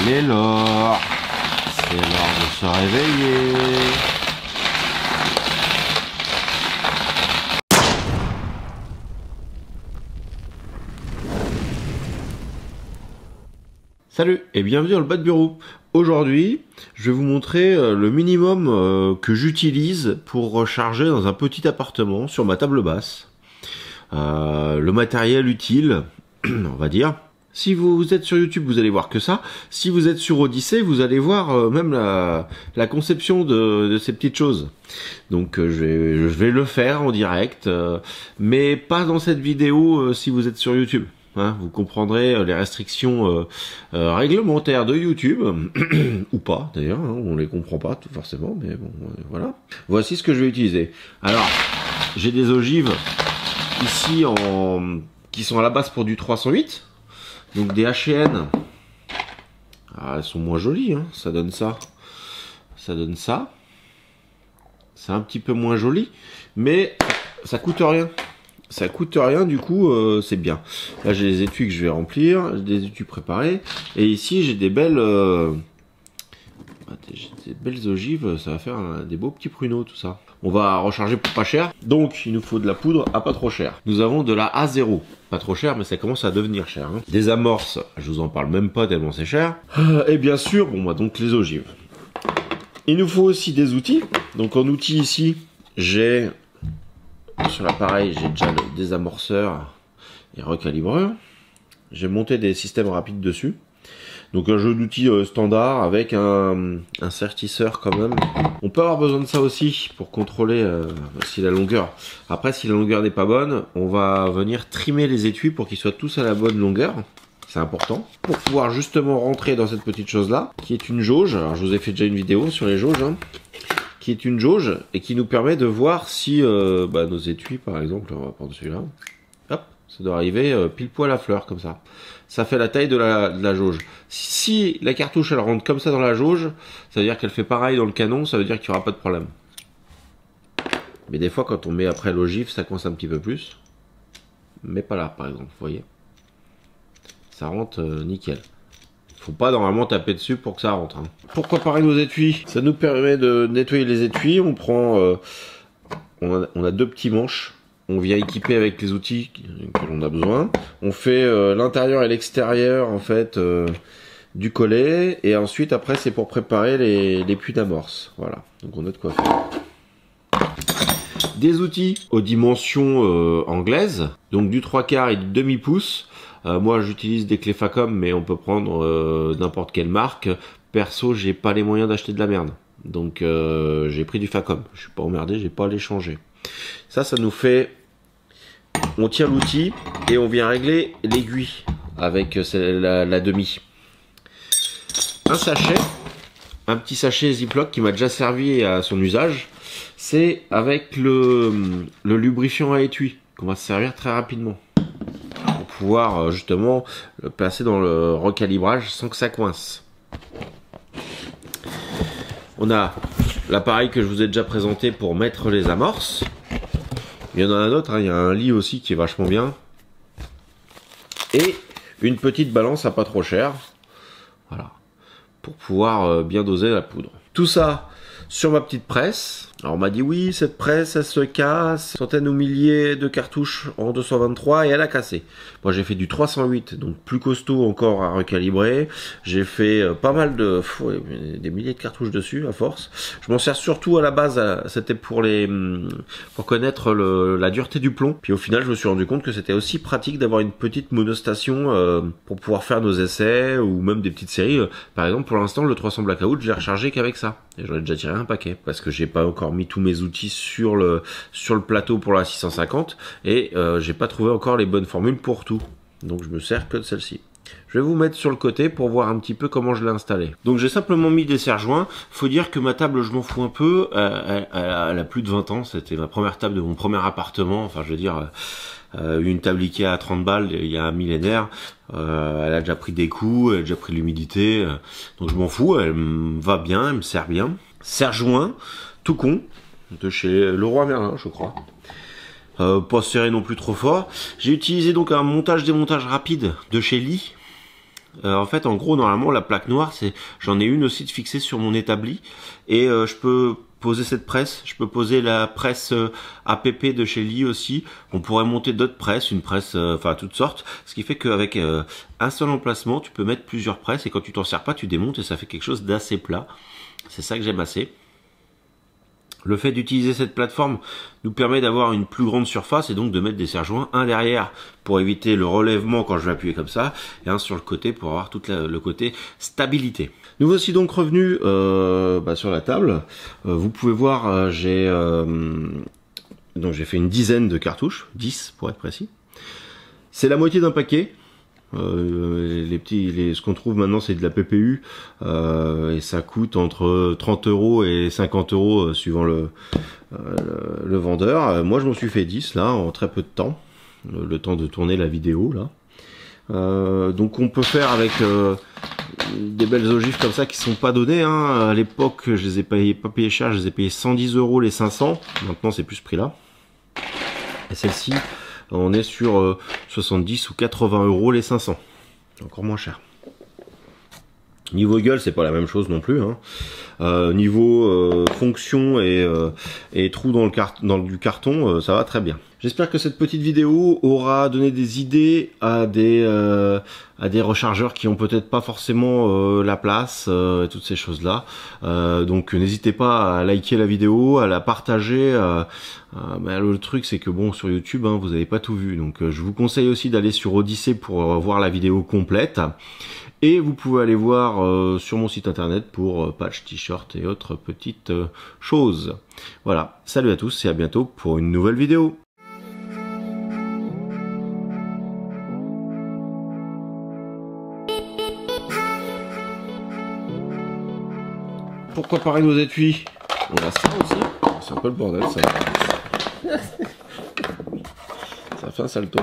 Il est l'heure. C'est l'heure de se réveiller. Salut et bienvenue dans le bas de bureau. Aujourd'hui, je vais vous montrer le minimum que j'utilise pour recharger dans un petit appartement sur ma table basse. Le matériel utile, on va dire. Si vous êtes sur YouTube, vous allez voir que ça. Si vous êtes sur Odyssée, vous allez voir même la conception de ces petites choses. Donc je vais le faire en direct, mais pas dans cette vidéo si vous êtes sur YouTube. Hein, vous comprendrez les restrictions réglementaires de YouTube, ou pas d'ailleurs, hein, on les comprend pas tout forcément, mais bon, voilà. Voici ce que je vais utiliser. Alors, j'ai des ogives ici qui sont à la base pour du 308, donc des H&N. Ah, elles sont moins jolies, hein, ça donne ça. Ça donne ça. C'est un petit peu moins joli, mais ça coûte rien. Ça coûte rien, du coup, c'est bien. Là, j'ai les étuis que je vais remplir, j'ai des étuis préparés. Et ici, j'ai des belles ogives, ça va faire des beaux petits pruneaux, tout ça. On va recharger pour pas cher. Donc, il nous faut de la poudre à pas trop cher. Nous avons de la A0. Pas trop cher, mais ça commence à devenir cher. Hein. Des amorces, je vous en parle même pas tellement c'est cher. Et bien sûr, bon, bah, donc les ogives. Il nous faut aussi des outils. Donc, en outil ici, j'ai... Sur l'appareil, j'ai déjà le désamorceur et recalibreur. J'ai monté des systèmes rapides dessus. Donc un jeu d'outils standard avec un sertisseur quand même. On peut avoir besoin de ça aussi pour contrôler si la longueur. Après, si la longueur n'est pas bonne, on va venir trimer les étuis pour qu'ils soient tous à la bonne longueur. C'est important. Pour pouvoir justement rentrer dans cette petite chose-là, qui est une jauge. Alors je vous ai fait déjà une vidéo sur les jauges. Hein. Qui est une jauge et qui nous permet de voir si nos étuis, par exemple, on va prendre celui-là, hop, ça doit arriver pile poil à la fleur, comme ça. Ça fait la taille de la jauge. Si la cartouche, elle rentre comme ça dans la jauge, ça veut dire qu'elle fait pareil dans le canon, ça veut dire qu'il n'y aura pas de problème. Mais des fois, quand on met après l'ogive, ça coince un petit peu plus. Mais pas là, par exemple, vous voyez. Ça rentre nickel. Faut pas normalement taper dessus pour que ça rentre. Hein. Pour préparer nos étuis, ça nous permet de nettoyer les étuis. On prend, on a deux petits manches. On vient équiper avec les outils que l'on a besoin. On fait l'intérieur et l'extérieur en fait du collet. Et ensuite après c'est pour préparer les puits d'amorce. Voilà. Donc on a de quoi faire. Des outils aux dimensions anglaises. Donc du 3/4 et du demi-pouce. Moi j'utilise des clés Facom, mais on peut prendre n'importe quelle marque. Perso, j'ai pas les moyens d'acheter de la merde. Donc j'ai pris du Facom. Je suis pas emmerdé, j'ai pas à les changer. Ça nous fait... On tire l'outil et on vient régler l'aiguille avec la demi. Un sachet, un petit sachet Ziploc qui m'a déjà servi à son usage. C'est avec le lubrifiant à étui qu'on va se servir très rapidement. Pouvoir justement le placer dans le recalibrage sans que ça coince. On a l'appareil que je vous ai déjà présenté pour mettre les amorces. Il y en a un autre, hein, il y a un lit aussi qui est vachement bien. Et une petite balance à pas trop cher. Voilà. Pour pouvoir bien doser la poudre. Tout ça sur ma petite presse. Alors on m'a dit oui, cette presse elle se casse, centaines ou milliers de cartouches en 223 et elle a cassé. Moi j'ai fait du 308, donc plus costaud encore à recalibrer. J'ai fait pas mal des milliers de cartouches dessus à force. Je m'en sers surtout à la base, c'était pour connaître la dureté du plomb. Puis au final je me suis rendu compte que c'était aussi pratique d'avoir une petite monostation pour pouvoir faire nos essais ou même des petites séries. Par exemple pour l'instant le 300 Blackout je l'ai rechargé qu'avec ça. Et j'en ai déjà tiré un paquet parce que j'ai pas encore mis tous mes outils sur le plateau pour la 650 et j'ai pas trouvé encore les bonnes formules pour tout. Donc je me sers que de celle-ci. Je vais vous mettre sur le côté pour voir un petit peu comment je l'ai installé. Donc j'ai simplement mis des serre-joints. Faut dire que ma table, je m'en fous un peu. Elle a plus de 20 ans. C'était ma première table de mon premier appartement. Enfin je veux dire... une table Ikea à 30 balles il y a un millénaire, elle a déjà pris des coups, elle a déjà pris de l'humidité, donc je m'en fous, elle me va bien, elle me sert bien. Serre-joint, tout con, de chez Leroy Merlin je crois. Pas serré non plus trop fort. J'ai utilisé donc un montage-démontage rapide de chez Lee. En fait, en gros, normalement, la plaque noire, j'en ai une aussi de fixée sur mon établi. Et je peux poser cette presse. Je peux poser la presse APP de chez Lee aussi. On pourrait monter d'autres presses, une presse, enfin, toutes sortes. Ce qui fait qu'avec un seul emplacement, tu peux mettre plusieurs presses. Et quand tu t'en sers pas, tu démontes et ça fait quelque chose d'assez plat. C'est ça que j'aime assez. Le fait d'utiliser cette plateforme nous permet d'avoir une plus grande surface et donc de mettre des serre-joints, un derrière pour éviter le relèvement quand je vais appuyer comme ça, et un sur le côté pour avoir tout le côté stabilité. Nous voici donc revenus sur la table. Vous pouvez voir, j'ai fait une dizaine de cartouches, 10 pour être précis. C'est la moitié d'un paquet. Ce qu'on trouve maintenant c'est de la PPU et ça coûte entre 30 € et 50 € suivant le vendeur. Moi je m'en suis fait 10 là en très peu de temps, le temps de tourner la vidéo là. Donc on peut faire avec des belles ogives comme ça qui sont pas données hein. À l'époque je les ai pas payé cher, je les ai payé 110 € les 500, maintenant c'est plus ce prix là. Et celle-ci on est sur 70 ou 80 € les 500. Encore moins cher. Niveau gueule, c'est pas la même chose non plus. Hein. Niveau fonction et trou dans du carton, ça va très bien. J'espère que cette petite vidéo aura donné des idées à des rechargeurs qui ont peut-être pas forcément la place, et toutes ces choses-là. Donc n'hésitez pas à liker la vidéo, à la partager. Le truc c'est que bon, sur YouTube, hein, vous n'avez pas tout vu. Donc je vous conseille aussi d'aller sur Odyssée pour voir la vidéo complète. Et vous pouvez aller voir sur mon site internet pour patch, t-shirt et autres petites choses. Voilà, salut à tous et à bientôt pour une nouvelle vidéo. Pourquoi parer nos étuis? On a ça aussi. C'est un peu le bordel ça. Ça fait un sale tour.